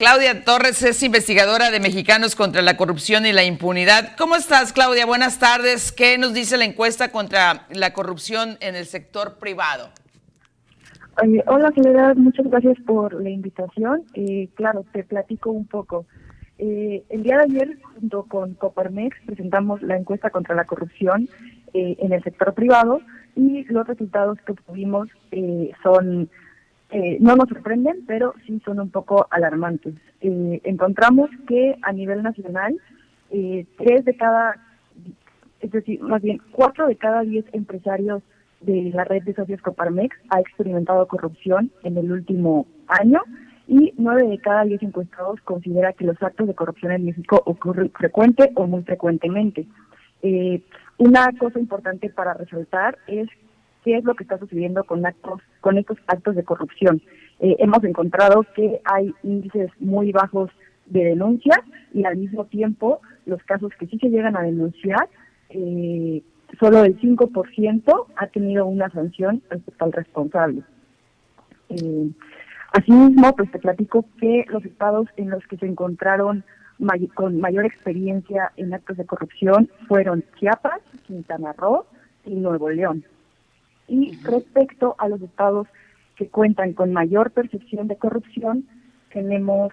Claudia Torres es investigadora de Mexicanos contra la Corrupción y la Impunidad. ¿Cómo estás, Claudia? Buenas tardes. ¿Qué nos dice la encuesta contra la corrupción en el sector privado? Hola, Soledad, muchas gracias por la invitación. Claro, te platico un poco. El día de ayer, junto con Coparmex, presentamos la encuesta contra la corrupción en el sector privado y los resultados que obtuvimos no nos sorprenden, pero sí son un poco alarmantes. Encontramos que a nivel nacional, más bien 4 de cada 10 empresarios de la red de socios Coparmex ha experimentado corrupción en el último año y 9 de cada 10 encuestados considera que los actos de corrupción en México ocurren frecuente o muy frecuentemente. Una cosa importante para resaltar es qué es lo que está sucediendo con estos actos de corrupción. Hemos encontrado que hay índices muy bajos de denuncia y al mismo tiempo los casos que sí se llegan a denunciar, solo el 5% ha tenido una sanción respecto al responsable. Asimismo, pues te platico que los estados en los que se encontraron con mayor experiencia en actos de corrupción fueron Chiapas, Quintana Roo y Nuevo León. Y respecto a los estados que cuentan con mayor percepción de corrupción, tenemos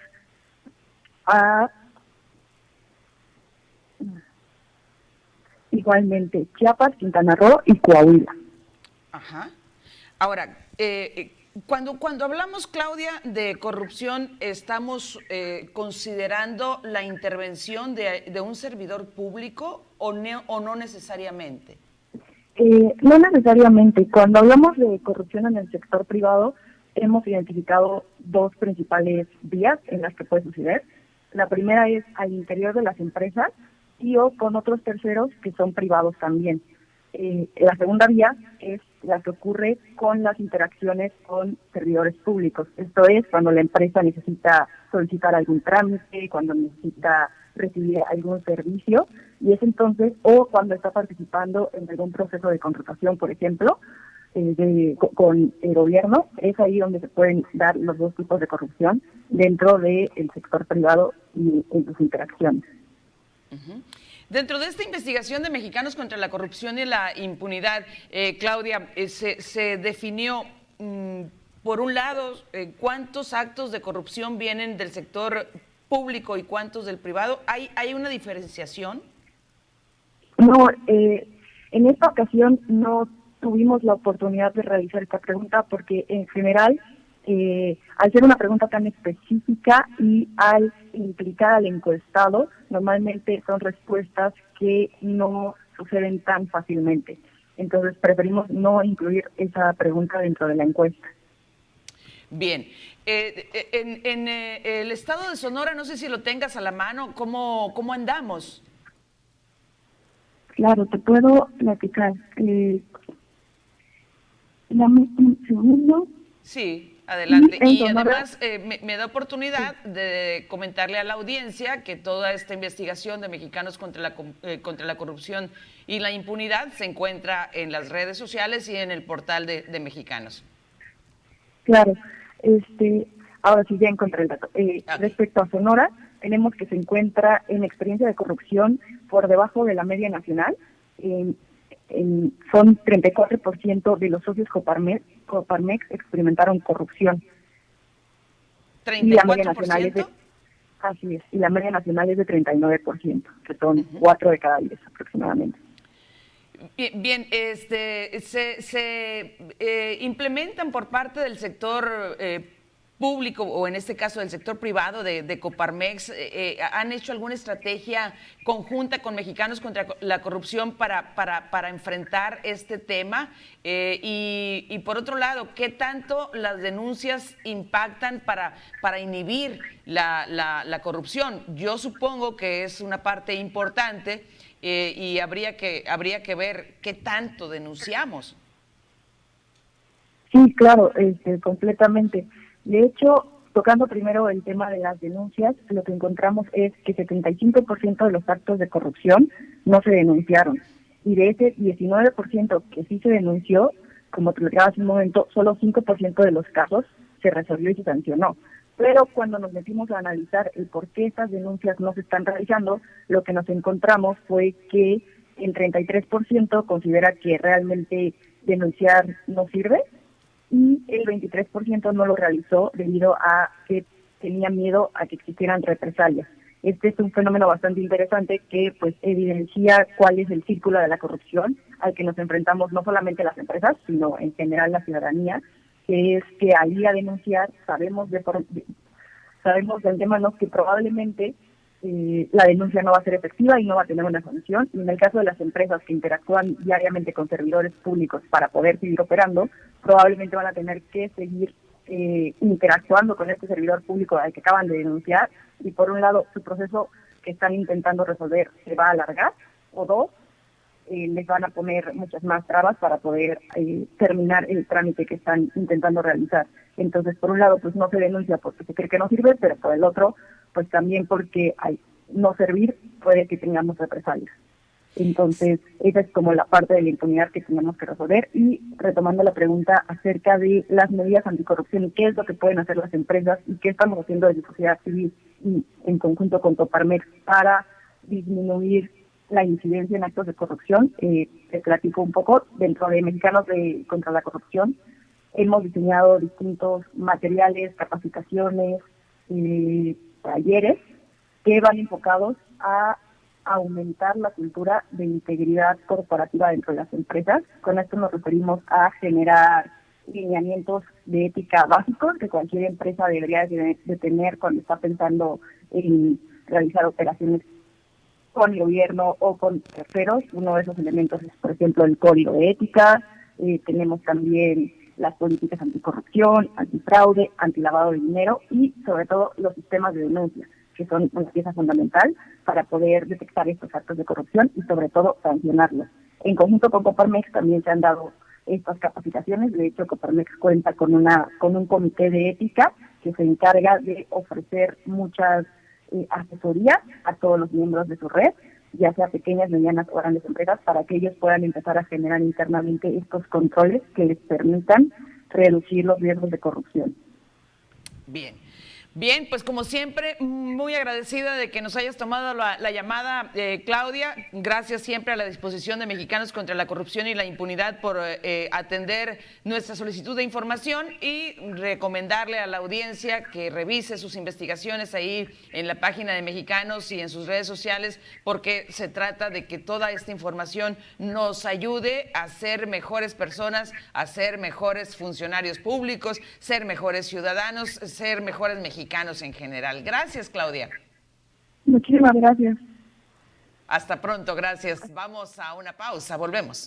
igualmente Chiapas, Quintana Roo y Coahuila. Ajá. Ahora, cuando hablamos, Claudia, de corrupción, estamos considerando la intervención de un servidor público o no necesariamente. No necesariamente. Cuando hablamos de corrupción en el sector privado, hemos identificado dos principales vías en las que puede suceder. La primera es al interior de las empresas o con otros terceros que son privados también. La segunda vía es la que ocurre con las interacciones con servidores públicos. Esto es cuando la empresa necesita solicitar algún trámite, cuando necesita recibir algún servicio, y es entonces, o cuando está participando en algún proceso de contratación, por ejemplo, con el gobierno, es ahí donde se pueden dar los dos tipos de corrupción dentro del sector privado y en sus interacciones. Uh-huh. Dentro de esta investigación de Mexicanos contra la Corrupción y la Impunidad, Claudia, se definió, por un lado, cuántos actos de corrupción vienen del sector público y cuántos del privado. ¿Hay una diferenciación? No, en esta ocasión no tuvimos la oportunidad de realizar esta pregunta porque en general, al ser una pregunta tan específica y al implicar al encuestado, normalmente son respuestas que no suceden tan fácilmente. Entonces preferimos no incluir esa pregunta dentro de la encuesta. Bien. En el estado de Sonora, no sé si lo tengas a la mano, ¿cómo andamos? Claro, te puedo platicar. Dame un segundo. Sí, adelante. Y Sonora, además me da oportunidad de comentarle a la audiencia que toda esta investigación de Mexicanos contra la Corrupción y la Impunidad se encuentra en las redes sociales y en el portal de Mexicanos. Claro. Ahora sí ya encontré el dato. Respecto a Sonora, tenemos que se encuentra en experiencia de corrupción por debajo de la media nacional. Son 34% de los socios Coparmex experimentaron corrupción. ¿34%? Y la media nacional así es, y la media nacional es de 39%, que son 4 de cada 10 aproximadamente. Bien, se implementan por parte del sector público o en este caso del sector privado de Coparmex, ¿han hecho alguna estrategia conjunta con Mexicanos contra la Corrupción para enfrentar este tema? Y por otro lado, ¿qué tanto las denuncias impactan para inhibir la corrupción? Yo supongo que es una parte importante y habría que ver qué tanto denunciamos. Sí, claro, completamente. De hecho, tocando primero el tema de las denuncias, lo que encontramos es que 75% de los actos de corrupción no se denunciaron. Y de ese 19% que sí se denunció, como te lo dije hace un momento, solo 5% de los casos se resolvió y se sancionó. Pero cuando nos metimos a analizar el por qué estas denuncias no se están realizando, lo que nos encontramos fue que el 33% considera que realmente denunciar no sirve y el 23% no lo realizó debido a que tenía miedo a que existieran represalias. Este es un fenómeno bastante interesante que pues evidencia cuál es el círculo de la corrupción al que nos enfrentamos no solamente las empresas, sino en general la ciudadanía, que es que al ir a denunciar sabemos de antemano que probablemente la denuncia no va a ser efectiva y no va a tener una sanción. Y en el caso de las empresas que interactúan diariamente con servidores públicos para poder seguir operando, probablemente van a tener que seguir interactuando con este servidor público al que acaban de denunciar, y por un lado su proceso que están intentando resolver se va a alargar, o dos, les van a poner muchas más trabas para poder terminar el trámite que están intentando realizar. Entonces, por un lado, pues no se denuncia porque se cree que no sirve, pero por el otro, pues también porque al no servir puede que tengamos represalias. Entonces, esa es como la parte de la impunidad que tenemos que resolver. Y retomando la pregunta acerca de las medidas anticorrupción y qué es lo que pueden hacer las empresas y qué estamos haciendo desde sociedad civil y en conjunto con Coparmex para disminuir la incidencia en actos de corrupción, te platico un poco. Dentro de Mexicanos contra la Corrupción hemos diseñado distintos materiales, capacitaciones, talleres que van enfocados a aumentar la cultura de integridad corporativa dentro de las empresas. Con esto nos referimos a generar lineamientos de ética básicos que cualquier empresa debería de tener cuando está pensando en realizar operaciones con el gobierno o con terceros. Uno de esos elementos es, por ejemplo, el código de ética. Tenemos también las políticas anticorrupción, antifraude, antilavado de dinero y, sobre todo, los sistemas de denuncia, que son una pieza fundamental para poder detectar estos actos de corrupción y, sobre todo, sancionarlos. En conjunto con Coparmex también se han dado estas capacitaciones. De hecho, Coparmex cuenta con un comité de ética que se encarga de ofrecer muchas asesorías a todos los miembros de su red, ya sea pequeñas, medianas o grandes empresas, para que ellos puedan empezar a generar internamente estos controles que les permitan reducir los riesgos de corrupción. Bien. Bien, pues como siempre, muy agradecida de que nos hayas tomado la llamada, Claudia. Gracias siempre a la disposición de Mexicanos contra la Corrupción y la Impunidad por atender nuestra solicitud de información y recomendarle a la audiencia que revise sus investigaciones ahí en la página de Mexicanos y en sus redes sociales, porque se trata de que toda esta información nos ayude a ser mejores personas, a ser mejores funcionarios públicos, ser mejores ciudadanos, ser mejores mexicanos en general. Gracias, Claudia. Muchísimas gracias. Hasta pronto, gracias. Vamos a una pausa, volvemos.